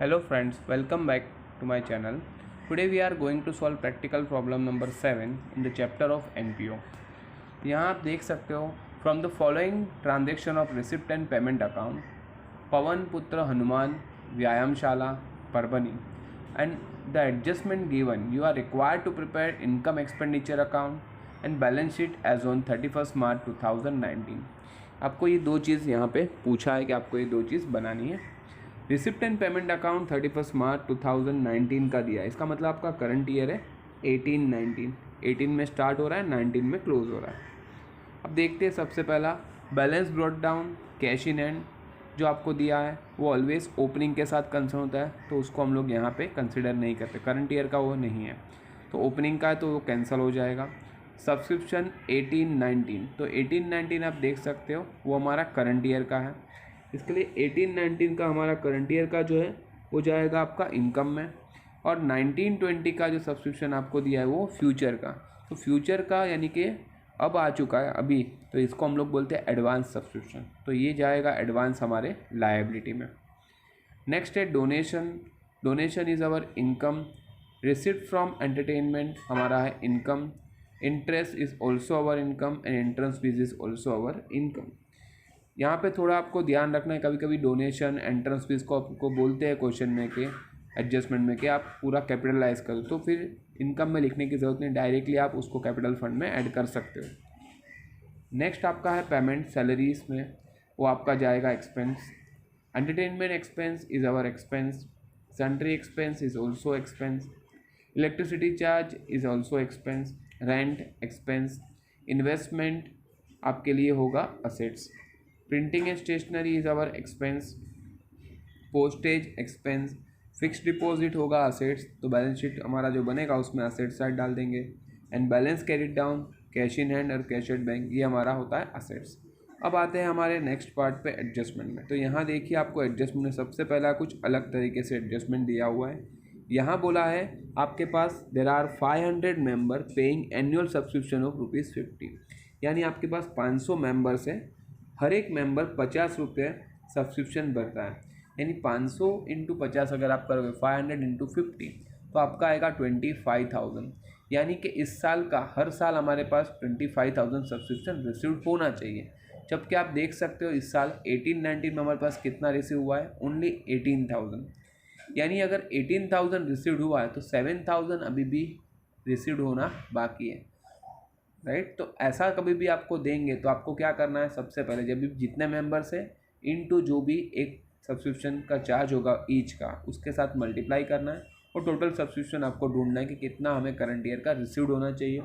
Hello friends, welcome back to my channel. Today we are going to solve practical problem number 7 in the chapter of NPO. यहाँ आप देख सकते हो from the following transaction of receipt and payment account, पवन पुत्र हनुमान व्यायामशाला Parbhani and the adjustment given, you are required to prepare income expenditure account and balance sheet as on 31st March 2019. आपको ये दो चीज़ यहाँ पे पूछा है कि आपको ये दो चीज़ बनानी है. रिसिप्ट एंड पेमेंट अकाउंट 31 मार्च 2019 का दिया है. इसका मतलब आपका करंट ईयर है 18-19. 18 में स्टार्ट हो रहा है, 19 में क्लोज हो रहा है. अब देखते हैं सबसे पहला balance brought down cash in hand जो आपको दिया है वो ऑलवेज ओपनिंग के साथ कंसर्न होता है, तो उसको हम लोग यहाँ पे कंसिडर नहीं करते. करंट ईयर का वो नहीं है, तो ओपनिंग का है तो वो कैंसिल हो जाएगा. सब्सक्रिप्शन 18-19, तो 18-19 आप देख सकते हो वो हमारा करंट ईयर का है. इसके लिए 18-19 का हमारा करंट ईयर का जो है वो जाएगा आपका इनकम में, और 19-20 का जो सब्सक्रिप्शन आपको दिया है वो फ्यूचर का. तो फ्यूचर का यानी कि अब आ चुका है अभी, तो इसको हम लोग बोलते हैं एडवांस सब्सक्रिप्शन, तो ये जाएगा एडवांस हमारे लायबिलिटी में. नेक्स्ट है donation. Donation is our income. Receipt from entertainment हमारा है income. Interest is also our income and entrance fees is also our income. यहाँ पे थोड़ा आपको ध्यान रखना है, कभी कभी डोनेशन एंट्रेंस फीस को आपको बोलते हैं क्वेश्चन में कि एडजस्टमेंट में कि आप पूरा कैपिटलाइज करो, तो फिर इनकम में लिखने की ज़रूरत नहीं, डायरेक्टली आप उसको कैपिटल फंड में ऐड कर सकते हो. नेक्स्ट आपका है पेमेंट. सैलरीज में वो आपका जाएगा expense. Entertainment expense is our expense. Sanitary expense is also expense. Electricity charge is also expense. Rent expense. Investment आपके लिए होगा assets. Printing and stationery is our expense. Postage expense. Fixed deposit होगा assets, तो balance sheet हमारा जो बनेगा उसमें assets side डाल देंगे. And balance carried down cash in hand और कैश एट बैंक, ये हमारा होता है असेट्स. अब आते हैं हमारे नेक्स्ट पार्ट पे एडजस्टमेंट में. तो यहाँ देखिए आपको एडजस्टमेंट में सबसे पहला कुछ अलग तरीके से एडजस्टमेंट दिया हुआ है. यहाँ बोला है आपके पास there are 500 member paying annual subscription of ₹50, यानी आपके पास 500 मेंबर्स है, हर एक मेंबर 50 रुपये सब्सक्रिप्शन भरता है. यानी 500 इंटू 50 अगर आप करोगे 500 इंटू 50, तो आपका आएगा 25,000. यानी कि इस साल का हर साल हमारे पास 25,000 सब्सक्रिप्शन रिसीव होना चाहिए. जबकि आप देख सकते हो इस साल 18-19 में हमारे पास कितना रिसीव हुआ है, ओनली 18,000. यानी अगर 18,000 रिसीव हुआ है तो 7,000 अभी भी रिसीव होना बाकी है, राइट. तो ऐसा कभी भी आपको देंगे तो आपको क्या करना है, सबसे पहले जब भी जितने मेंबर्स है इनटू जो भी एक सब्सक्रिप्शन का चार्ज होगा ईच का, उसके साथ मल्टीप्लाई करना है और टोटल सब्सक्रिप्शन आपको ढूंढना है कि कितना हमें करंट ईयर का रिसीव्ड होना चाहिए.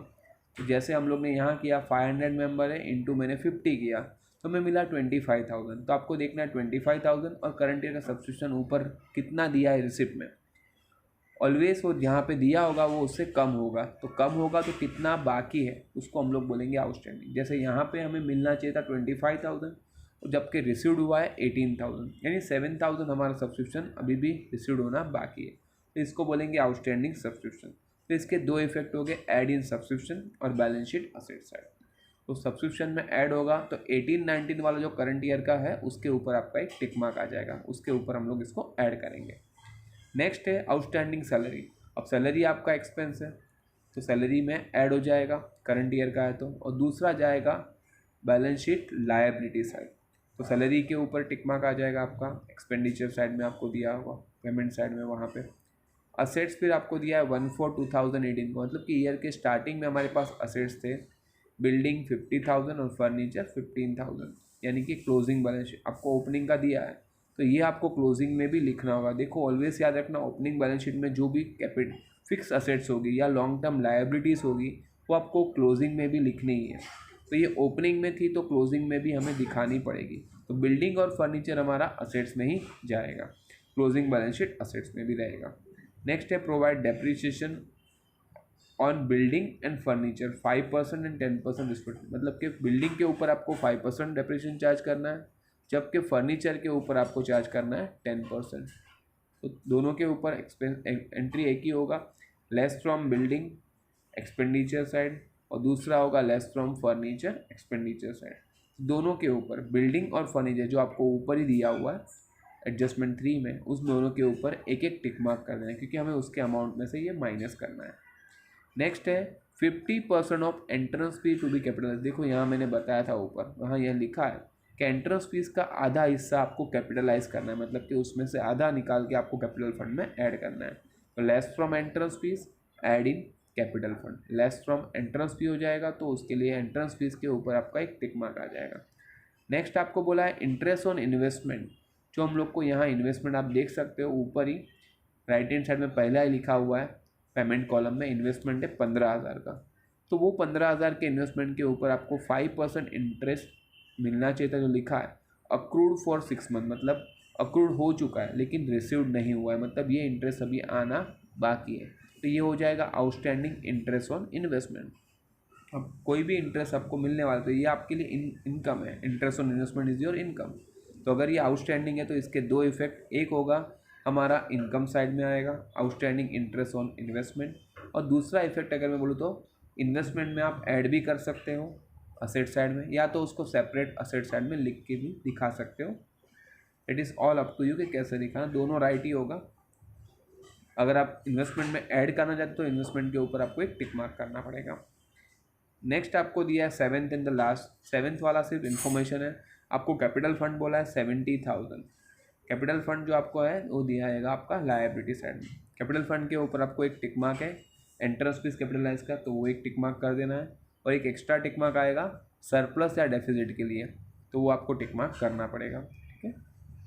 तो जैसे हम लोग ने यहाँ किया 500 मेंबर है इंटू मैंने 50 किया, तो हमें मिला 25,000. तो आपको देखना है 25,000 और करंट ईयर का सब्सक्रिप्शन ऊपर कितना दिया है रिसिप्ट में. ऑलवेज वो जहाँ पे दिया होगा वो उससे कम होगा, तो कम होगा तो कितना बाकी है उसको हम लोग बोलेंगे आउटस्टैंडिंग. जैसे यहाँ पे हमें मिलना चाहिए था 25,000, जबकि रिसीव्ड हुआ है 18,000, यानी 7,000 हमारा सब्सक्रिप्शन अभी भी रिसीव्ड होना बाकी है, तो इसको बोलेंगे आउटस्टैंडिंग सब्सक्रिप्शन. तो इसके दो इफेक्ट हो गए, ऐड इन सब्सक्रिप्शन और बैलेंस शीट असेट साइड. तो सब्सक्रिप्शन में ऐड होगा तो 18-19 वाला जो करंट ईयर का है उसके ऊपर आपका एक टिक मार्क आ जाएगा, उसके ऊपर हम लोग इसको ऐड करेंगे. नेक्स्ट है आउटस्टैंडिंग सैलरी. अब सैलरी आपका एक्सपेंस है तो सैलरी में ऐड हो जाएगा, करंट ईयर का है तो. और दूसरा जाएगा बैलेंस शीट लायबिलिटी साइड, तो सैलरी के ऊपर टिक मार्क आ जाएगा आपका. एक्सपेंडिचर साइड में आपको दिया होगा, पेमेंट साइड में वहाँ पे. असेट्स फिर आपको दिया है 1/4/2018 को, मतलब कि ईयर के स्टार्टिंग में हमारे पास असेट्स थे बिल्डिंग 50,000 और फर्नीचर 15,000, यानी कि क्लोजिंग बैलेंस शीट आपको ओपनिंग का दिया है तो ये आपको क्लोजिंग में भी लिखना होगा. देखो ऑलवेज याद रखना, ओपनिंग बैलेंस शीट में जो भी कैपिटल फिक्स असेट्स होगी या लॉन्ग टर्म लायबिलिटीज़ होगी वो आपको क्लोजिंग में भी लिखनी ही है. तो ये ओपनिंग में थी तो क्लोजिंग में भी हमें दिखानी पड़ेगी. तो बिल्डिंग और फर्नीचर हमारा असेट्स में ही जाएगा, क्लोजिंग बैलेंस शीट असेट्स में भी रहेगा. नेक्स्ट है provide depreciation on building and furniture 5% and 10% respective, मतलब कि बिल्डिंग के ऊपर आपको 5% डेप्रिसिएशन चार्ज करना है, जबकि फर्नीचर के ऊपर आपको चार्ज करना है 10%. तो दोनों के ऊपर एक्सपेंस एंट्री एक ही होगा, less from building expenditure side और दूसरा होगा less from furniture expenditure side. दोनों के ऊपर बिल्डिंग और फर्नीचर जो आपको ऊपर ही दिया हुआ है एडजस्टमेंट 3 में, उस दोनों के ऊपर एक एक टिक मार्क कर देना है, क्योंकि हमें उसके अमाउंट में से ये माइनस करना है। नेक्स्ट है 50% of entrance fee to be capitalise. देखो यहाँ मैंने बताया था ऊपर, वहाँ यह लिखा है कि एंट्रेंस फीस का आधा हिस्सा आपको कैपिटलाइज करना है, मतलब कि उसमें से आधा निकाल के आपको कैपिटल फंड में ऐड करना है। तो less from entrance fees add in capital fund, less from entrance fee हो जाएगा, तो उसके लिए एंट्रेंस फीस के ऊपर आपका एक टिक मार्क आ जाएगा। नेक्स्ट आपको बोला है इंटरेस्ट ऑन इन्वेस्टमेंट, जो हम लोग को यहाँ इन्वेस्टमेंट आप देख सकते हो ऊपर ही राइट हैंड साइड में पहला ही लिखा हुआ है पेमेंट कॉलम में, इन्वेस्टमेंट है 15,000 का। तो वो 15,000 के इन्वेस्टमेंट के ऊपर आपको 5% इंटरेस्ट मिलना चाहिए था, जो लिखा है अक्रूड फॉर 6 मंथ, मतलब अक्रूड हो चुका है लेकिन रिसीव्ड नहीं हुआ है, मतलब ये इंटरेस्ट अभी आना बाकी है। तो ये हो जाएगा आउटस्टैंडिंग इंटरेस्ट ऑन इन्वेस्टमेंट। अब कोई भी इंटरेस्ट आपको मिलने वाला, तो ये आपके लिए इनकम है, interest on investment is your income. तो अगर ये आउटस्टैंडिंग है तो इसके दो इफेक्ट, एक होगा हमारा इनकम साइड में आएगा आउटस्टैंडिंग इंटरेस्ट ऑन इन्वेस्टमेंट, और दूसरा इफेक्ट अगर मैं बोलूँ तो इन्वेस्टमेंट में आप ऐड भी कर सकते हो असेट साइड में, या तो उसको सेपरेट असेट साइड में लिख के भी दिखा सकते हो। It is all up to you कि कैसे दिखाना, दोनों राइट ही होगा। अगर आप इन्वेस्टमेंट में ऐड करना चाहते हो तो इन्वेस्टमेंट के ऊपर आपको एक टिक मार्क करना पड़ेगा। नेक्स्ट आपको दिया है 7th in the last, 7th वाला सिर्फ इन्फॉर्मेशन है। आपको कैपिटल फंड बोला है 70,000, कैपिटल फंड जो आपको है वो दिया जाएगा आपका लायबिलिटी साइड में। कैपिटल फंड के ऊपर आपको एक टिक मार्क है एंट्रेंस फीस कैपिटलाइज का, तो वो एक टिक मार्क कर देना है, और एक एक्स्ट्रा टिक मार्क आएगा सरप्लस या डेफिसिट के लिए, तो वो आपको टिक मार्क करना पड़ेगा। ठीक है,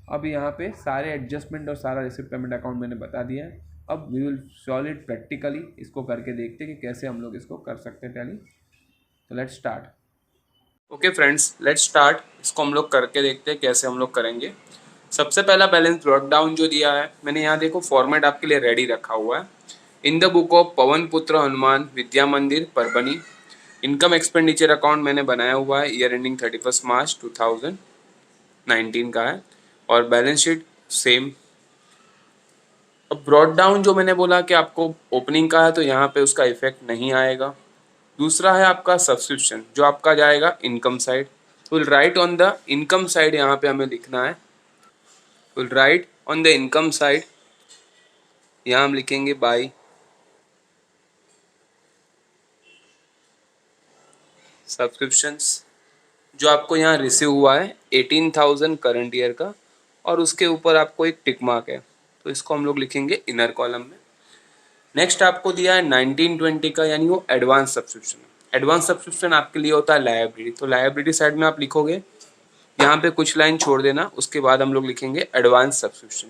अब यहाँ पे सारे एडजस्टमेंट और सारा रिसिप्ट पेमेंट अकाउंट मैंने बता दिया है। अब we will solve it practically, इसको करके देखते हैं कि कैसे हम लोग इसको कर सकते हैं टैली। तो let's start. Okay friends, let's start. इसको हम लोग करके देखते हैं कैसे हम लोग करेंगे। सबसे पहला बैलेंस ब्रॉट डाउन जो दिया है मैंने, यहाँ देखो फॉर्मेट आपके लिए रेडी रखा हुआ है। इन द बुक ऑफ पवन पुत्र हनुमान विद्या मंदिर परभनी, इनकम एक्सपेंडिचर अकाउंट मैंने बनाया हुआ है, ईयर एंडिंग 31 मार्च 2019 का है, और बैलेंस शीट सेम। अब ब्रॉट डाउन जो मैंने बोला कि आपको ओपनिंग का है, तो यहाँ पे उसका इफेक्ट नहीं आएगा। दूसरा है आपका सब्सक्रिप्शन, जो आपका जाएगा income side. Will write on the income side, यहाँ पे हमें लिखना है will write on the income side, यहाँ हम लिखेंगे बाय सब्सक्रिप्शंस, जो आपको यहाँ रिसीव हुआ है 18,000 करंट ईयर का, और उसके ऊपर आपको एक टिक मार्क है, तो इसको हम लोग लिखेंगे इनर कॉलम में। नेक्स्ट आपको दिया है 1920 का, यानी वो एडवांस सब्सक्रिप्शन। एडवांस सब्सक्रिप्शन आपके लिए होता है लायबिलिटी, तो लायबिलिटी साइड में आप लिखोगे, यहाँ पे कुछ लाइन छोड़ देना, उसके बाद हम लोग लिखेंगे advance subscription.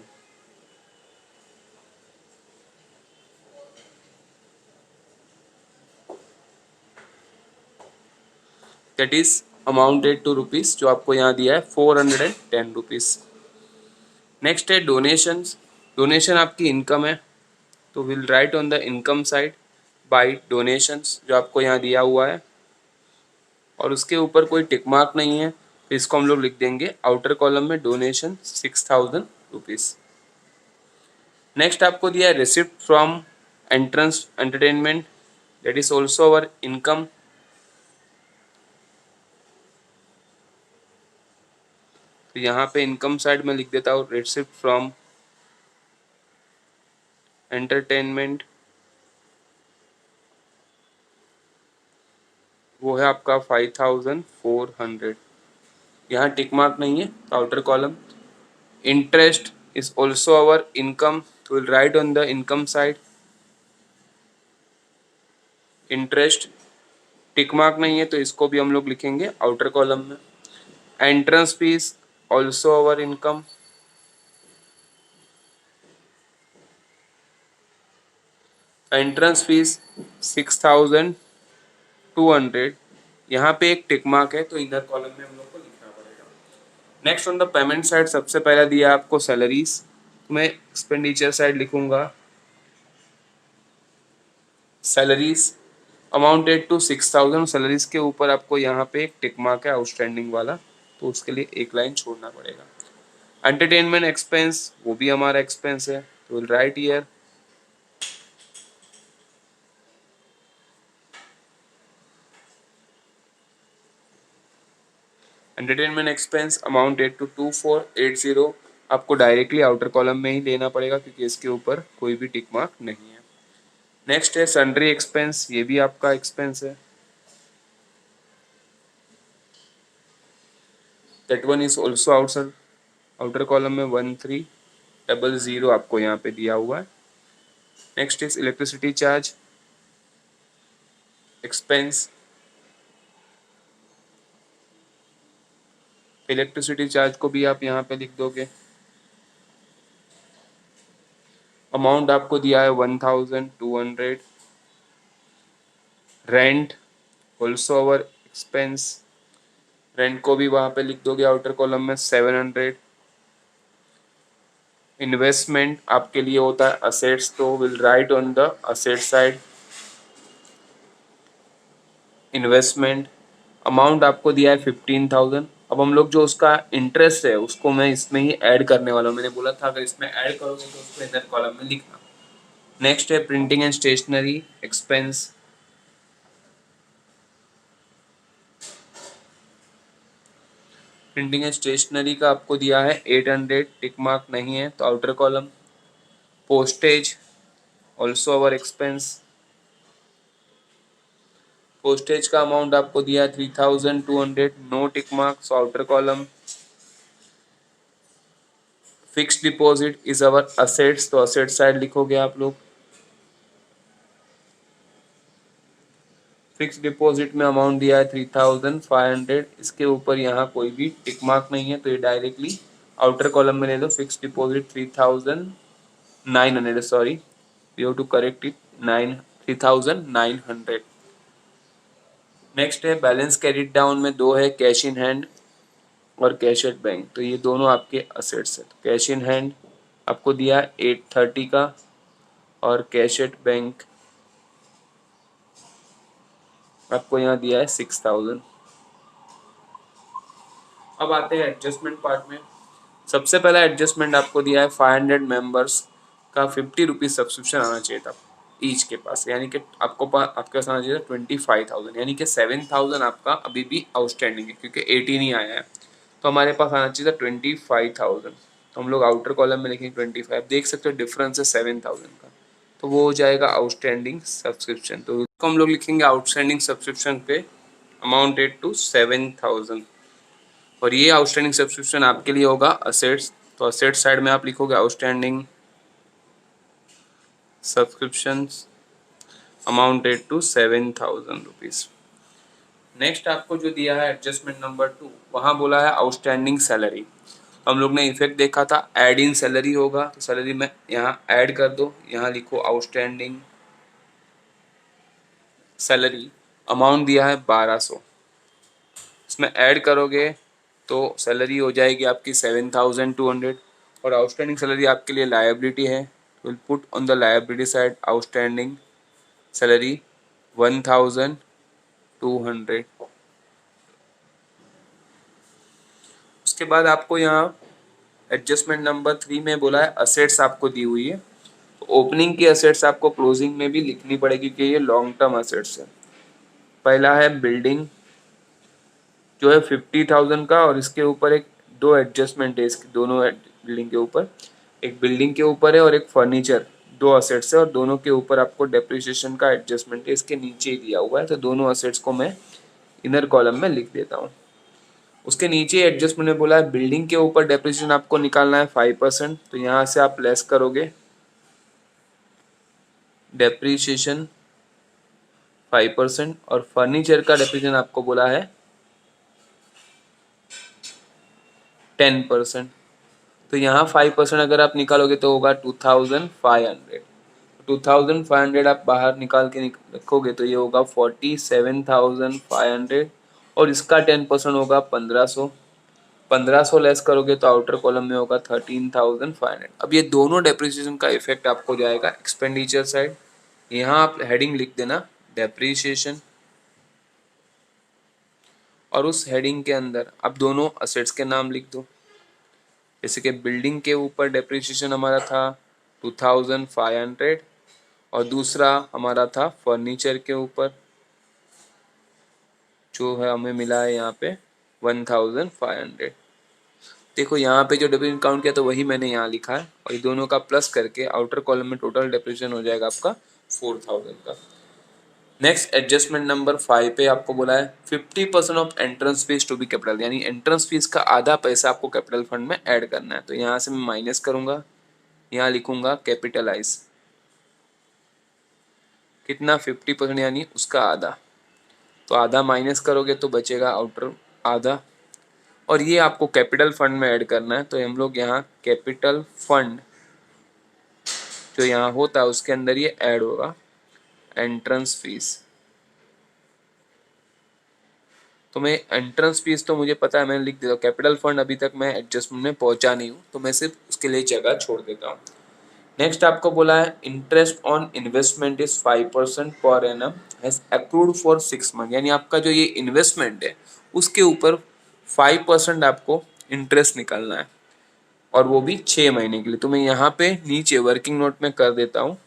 That is amounted to rupees, जो आपको यहाँ दिया है 410 रुपीज। नेक्स्ट है डोनेशंस। डोनेशन आपकी इनकम है, तो will write on the income side by donations, जो आपको यहाँ दिया हुआ है, और उसके ऊपर कोई टिक मार्क नहीं है, तो इसको हम लोग लिख देंगे आउटर कॉलम में डोनेशन 6,000 रुपीज। नेक्स्ट आपको दिया है receipt from entrance entertainment, that is also our income, तो यहाँ पे इनकम साइड में लिख देता हूँ रिसिप्ट फ्रॉम एंटरटेनमेंट, वो है आपका 5,400। यहाँ टिक मार्क नहीं है, outer column. Interest is also our income, तो will write on the income side interest, tick mark नहीं है, तो इसको भी हम लोग लिखेंगे आउटर कॉलम में। Entrance fees also our income, entrance fees 6,200, यहाँ पे एक टिक मार्क है, तो इधर कॉलम में हम लोग को लिखना पड़ेगा। Next on the payment side सबसे पहला दिया आपको सैलरीज, तो मैं एक्सपेंडिचर साइड लिखूंगा सैलरीज अमाउंटेड टू 6,000, सैलरीज के ऊपर आपको यहाँ पे एक टिक मार्क है आउटस्टैंडिंग वाला, तो उसके लिए एक लाइन छोड़ना पड़ेगा। एंटरटेनमेंट एक्सपेंस, वो भी हमारा एक्सपेंस है, तो will right year entertainment expense amounted to 2480, आपको डायरेक्टली आउटर कॉलम में ही लेना पड़ेगा क्योंकि इसके ऊपर कोई भी टिक मार्क नहीं है। नेक्स्ट है सन्ड्री एक्सपेंस, ये भी आपका एक्सपेंस है। That one is also outer column में 1300 आपको यहाँ पे दिया हुआ है। Next is electricity charge expense. Electricity charge को भी आप यहाँ पे लिख दोगे। अमाउंट आपको दिया है 1200। Rent also our expense, rent को भी वहाँ पे लिख दोगे आउटर कॉलम में 700। इन्वेस्टमेंट आपके लिए होता है असेट्स, तो will write on the asset side investment. Amount आपको दिया है 15,000। अब हम लोग जो उसका इंटरेस्ट है उसको मैं इसमें ही ऐड करने वाला हूँ। मैंने बोला था अगर इसमें ऐड करोगे तो उसको इधर कॉलम में लिखना। नेक्स्ट है printing and stationery expense. Printing and stationery का आपको दिया है 800, टिक मार्क नहीं है तो outer column. Postage also our expense, postage का अमाउंट आपको दिया है 3200, no tick mark so outer column. Fixed deposit is our assets, तो असेट साइड लिखोगे आप लोग। फिक्स डिपॉजिट में अमाउंट दिया है 3500, इसके ऊपर यहाँ कोई भी टिक मार्क नहीं है तो ये डायरेक्टली आउटर कॉलम में ले लो। Fix deposit 3900, sorry you have to correct it, 3900। Next है बैलेंस कैरिड डाउन में दो है, कैश इन हैंड और कैश एट बैंक, तो ये दोनों आपके असेट्स है। तो कैश इन हैंड आपको दिया 830 का और कैश एट बैंक आपको यहाँ दिया है 6000। अब आते हैं एडजस्टमेंट पार्ट में। सबसे पहला एडजस्टमेंट आपको दिया है 500 मेंबर्स का 50 रुपीज सब्सक्रिप्शन आना चाहिए था ईच के पास, यानी कि आपके पास आना चाहिए था 25,000, यानी कि 7,000 आपका अभी भी आउटस्टैंडिंग है क्योंकि 18 ही आया है। तो हमारे पास आना चाहिए था 25,000, तो हम लोग आउटर कॉलम में लिखेंगे 25। देख सकते हो डिफरेंस है 7,000 का, तो वो हो जाएगा आउटस्टैंडिंग सब्सक्रिप्शन। तो इसको हम लोग लिखेंगे आउटस्टैंडिंग सब्सक्रिप्शन पे अमाउंटेड टू 7,000, और ये आउटस्टैंडिंग सब्सक्रिप्शन आपके लिए होगा असेट्स। तो असेट साइड में आप लिखोगे outstanding subscriptions amounted to 7,000 rupees. Next आपको जो दिया है एडजस्टमेंट नंबर 2, वहाँ बोला है आउटस्टैंडिंग सैलरी। हम लोग ने इफेक्ट देखा था ऐड इन सैलरी होगा, तो सैलरी में यहाँ ऐड कर दो, यहाँ लिखो आउटस्टैंडिंग सैलरी, अमाउंट दिया है 1200, इसमें ऐड करोगे तो सैलरी हो जाएगी आपकी 7,200, और आउटस्टैंडिंग सैलरी आपके लिए लायबिलिटी है। Will put on the liability side outstanding salary 1,200। उसके बाद आपको यहाँ एडजस्टमेंट नंबर 3 में बोला है असेट्स आपको दी हुई है, तो ओपनिंग की असेट्स आपको क्लोजिंग में भी लिखनी पड़ेगी कि ये लॉन्ग टर्म असेट्स है। पहला है बिल्डिंग जो है 50,000 का, और इसके ऊपर एक दो एडजस्टमेंट है, इसके दोनों बिल्डिंग के ऊपर, एक बिल्डिंग के ऊपर है और एक फर्नीचर, दो असेट्स है और दोनों के ऊपर आपको डेप्रिसिएशन का एडजस्टमेंट है, इसके नीचे ही दिया हुआ है। तो दोनों असेट्स को मैं इनर कॉलम में लिख देता हूँ। उसके नीचे एडजस्टमेंट में बोला है बिल्डिंग के ऊपर डेप्रिसिएशन आपको निकालना है 5%, तो यहाँ से आप लेस करोगे डेप्रिसिएशन 5%, और फर्नीचर का डेप्रिसिएशन आपको बोला है 10%। तो यहाँ 5% अगर आप निकालोगे तो होगा 2,500। 2,500 आप बाहर निकाल के रखोगे तो ये होगा 47,500, और इसका 10% होगा 1,500। 1,500 लेस करोगे तो आउटर कॉलम में होगा 13,500। अब ये दोनों डेप्रिसिएशन का इफेक्ट आपको जाएगा एक्सपेंडिचर साइड। यहाँ आप हेडिंग लिख देना डेप्रिसिएशन, और उस हेडिंग के अंदर आप दोनों असेट्स के नाम लिख दो। जैसे कि बिल्डिंग के ऊपर डेप्रिसिएशन हमारा था 2,500, और दूसरा हमारा था फर्नीचर के ऊपर जो है हमें मिला है यहाँ पे 1,500। देखो यहाँ पे जो डेप्रिसिएशन काउंट किया तो वही मैंने यहाँ लिखा है, और ये दोनों का प्लस करके आउटर कॉलम में टोटल डेप्रिसिएशन हो जाएगा आपका 4000 का। नेक्स्ट एडजस्टमेंट नंबर 5 पे आपको बोला है 50% of entrance fees to be capital, यानी एंट्रेंस फीस का आधा पैसा आपको कैपिटल फंड में ऐड करना है। तो यहाँ से मैं माइनस करूंगा, यहाँ लिखूंगा कैपिटलाइज, कितना 50% यानी उसका आधा, तो आधा माइनस करोगे तो बचेगा आउटर आधा, और ये आपको कैपिटल फंड में ऐड करना है। तो हम लोग यहाँ कैपिटल फंड जो यहाँ होता है उसके अंदर ये ऐड होगा एंट्रेंस फीस। तो मैं एंट्रेंस फीस तो मुझे पता है, मैंने लिख देता हूँ। कैपिटल फंड अभी तक मैं एडजस्टमेंट में पहुंचा नहीं हूँ, तो मैं सिर्फ उसके लिए जगह छोड़ देता हूँ। नेक्स्ट आपको बोला है interest on investment is 5% per annum has accrued for 6 month, यानी आपका जो ये इन्वेस्टमेंट है उसके ऊपर 5% आपको इंटरेस्ट निकालना है, और वो भी 6 महीने के लिए। तो मैं यहाँ पे नीचे वर्किंग नोट में कर देता हूँ,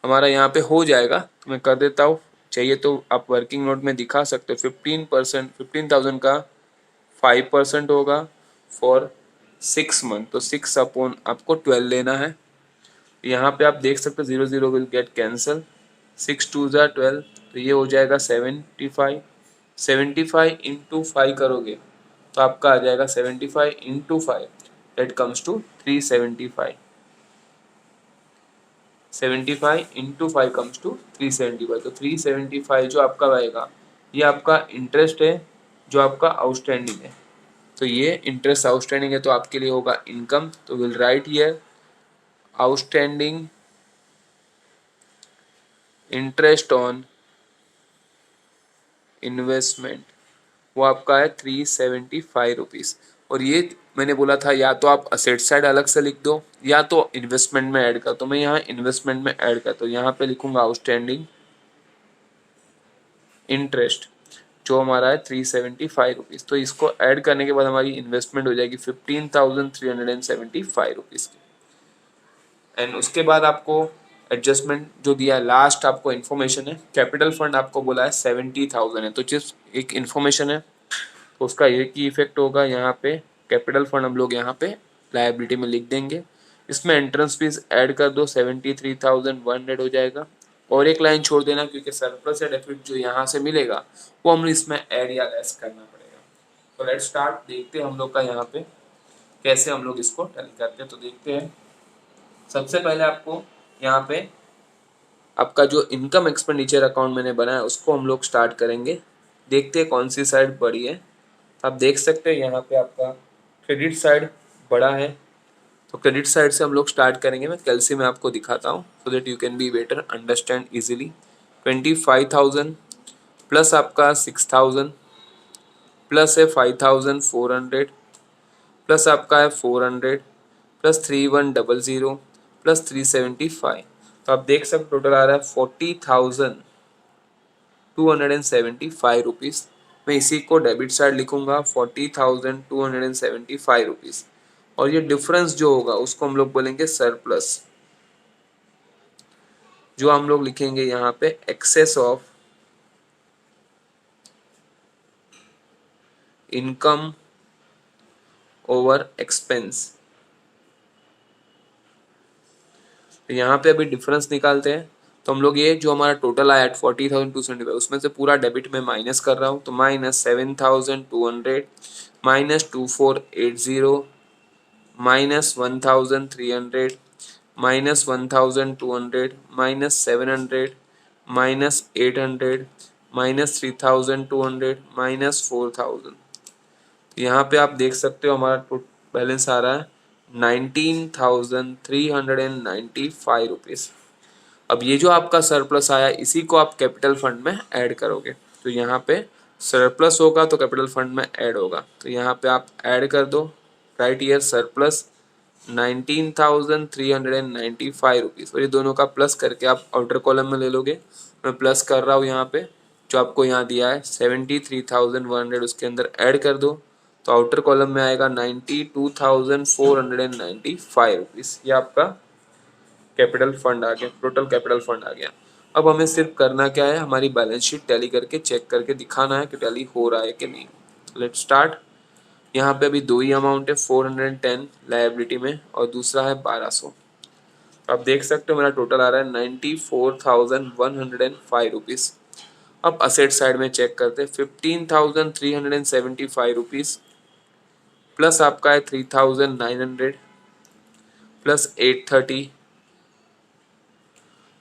हमारा यहाँ पे हो जाएगा, तो मैं कर देता हूँ। चाहिए तो आप वर्किंग नोट में दिखा सकते हो। 15% 15,000 का 5% होगा फॉर 6 मंथ, तो 6 अपॉन आपको 12 लेना है। यहाँ पे आप देख सकते हो 0 0 विल गेट कैंसल, 6 2 ज़ा 12, तो ये हो जाएगा 75। 75 इंटू 5 करोगे तो आपका आ जाएगा 75 into 5, that comes to 375। 75 into 5 comes to 375। तो 375 जो आपका आएगा ये आपका इंटरेस्ट है जो आपका आउटस्टैंडिंग है। तो ये इंटरेस्ट आउटस्टैंडिंग है तो आपके लिए होगा इनकम। तो will right here outstanding interest on investment, वो आपका है 375 रुपीज़। और ये मैंने बोला था या तो आप असेट साइड अलग से लिख दो या तो इन्वेस्टमेंट में ऐड कर, तो मैं यहाँ इन्वेस्टमेंट में ऐड कर, तो यहाँ पे लिखूंगा आउटस्टैंडिंग इंटरेस्ट जो हमारा है 375 रुपीज़। तो इसको ऐड करने के बाद हमारी इन्वेस्टमेंट हो जाएगी 15,375 रुपीज़ की। एंड उसके बाद आपको एडजस्टमेंट जो दिया है लास्ट आपको इन्फॉर्मेशन है, कैपिटल फंड आपको बोला है 70,000 है, तो जिस एक इन्फॉर्मेशन है तो उसका एक ही इफेक्ट होगा। यहाँ पे कैपिटल फंड हम लोग यहाँ पे लायबिलिटी में लिख देंगे, इसमें एंट्रेंस फीस ऐड कर दो 73,100 हो जाएगा, और एक लाइन छोड़ देना क्योंकि सरप्लस या डेफिसिट जो यहाँ से मिलेगा वो हम इसमें ऐड या लेस करना पड़ेगा। तो लेट्स स्टार्ट, देखते हैं हम लोग का यहाँ पे कैसे हम लोग इसको टैली करते हैं। तो देखते हैं सबसे पहले आपको यहाँ पे आपका जो इनकम एक्सपेंडिचर अकाउंट मैंने बनाया उसको हम लोग स्टार्ट करेंगे। देखते हैं कौन सी साइड बड़ी है। आप देख सकते हैं यहाँ पे आपका क्रेडिट साइड बड़ा है, तो क्रेडिट साइड से हम लोग स्टार्ट करेंगे। मैं कैलसी में आपको दिखाता हूँ so that you can be better understand easily. 25,000 plus आपका 6,000 प्लस है 5,400 प्लस आपका है 400 प्लस 3,100 प्लस 375, तो आप देख सकते टोटल आ रहा है 40,275 रुपीज़। मैं इसी को डेबिट साइड लिखूंगा 40,275 रुपीज़, और ये डिफरेंस जो होगा उसको हम लोग बोलेंगे सरप्लस, जो हम लोग लिखेंगे यहाँ पे excess of income over expense. तो यहाँ पे अभी डिफरेंस निकालते हैं, तो हम लोग ये जो हमारा टोटल आया 40,275 उसमें से पूरा डेबिट में माइनस कर रहा हूँ, तो minus 7,200 minus 2,480 minus 1,300 minus 1,200 minus 700 minus 800 minus 3,200 minus 4,000। यहाँ पे आप देख सकते हो हमारा बैलेंस आ रहा है 19,395 रुपीज़। अब ये जो आपका सरप्लस आया इसी को आप कैपिटल फंड में ऐड करोगे, तो यहाँ पे सरप्लस होगा तो कैपिटल फंड में ऐड होगा, तो यहाँ पे आप ऐड कर दो, राइट ईयर सरप्लस 19,395 रुपीज़, और ये दोनों का प्लस करके आप आउटर कॉलम में ले लोगे। मैं प्लस कर रहा हूँ यहाँ पे, जो आपको यहाँ दिया है 73,100 उसके अंदर ऐड कर दो, तो आउटर कॉलम में आएगा 92,495 रुपीज़। ये आपका कैपिटल फंड आ गया, टोटल कैपिटल फंड आ गया। अब हमें सिर्फ करना क्या है, हमारी बैलेंस शीट टैली करके चेक करके दिखाना है कि टैली हो रहा है कि नहीं। Let's start. यहाँ पे अभी दो ही अमाउंट है, 410 लायबिलिटी में और दूसरा है 1200। तो आप देख सकते हो मेरा टोटल आ रहा है 94,105 रुपीज़। अब असेट साइड में चेक करते हैं, 15,375 रुपीज़ प्लस आपका है 3,900 प्लस 830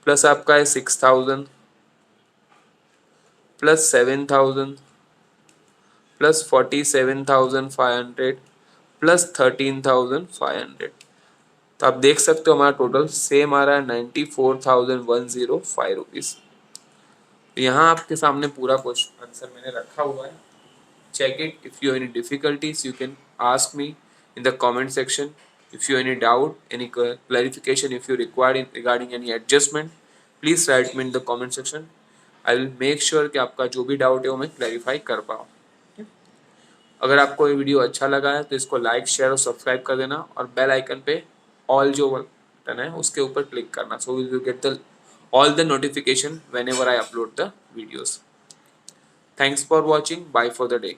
प्लस आपका है 6,000 प्लस 7,000 प्लस 47,500 प्लस 13,500। तो आप देख सकते हो हमारा टोटल सेम आ रहा है 94,105 रुपीज़। तो यहाँ आपके सामने पूरा क्वेश्चन आंसर मैंने रखा हुआ है। Check it. If you any difficulties you can ask me in the comment section. If you any doubt, any clarification, if you required regarding any adjustment, please write me in the comment section. I will make sure कि आपका जो भी doubt है वो मैं clarify कर पाऊँ। अगर आपको ये वीडियो अच्छा लगा है तो इसको लाइक शेयर और सब्सक्राइब कर देना और बेल आइकन पे ऑल जो बटन है उसके ऊपर क्लिक करना, so will you get the all the notification whenever I upload the videos. Thanks for watching. Bye for the day.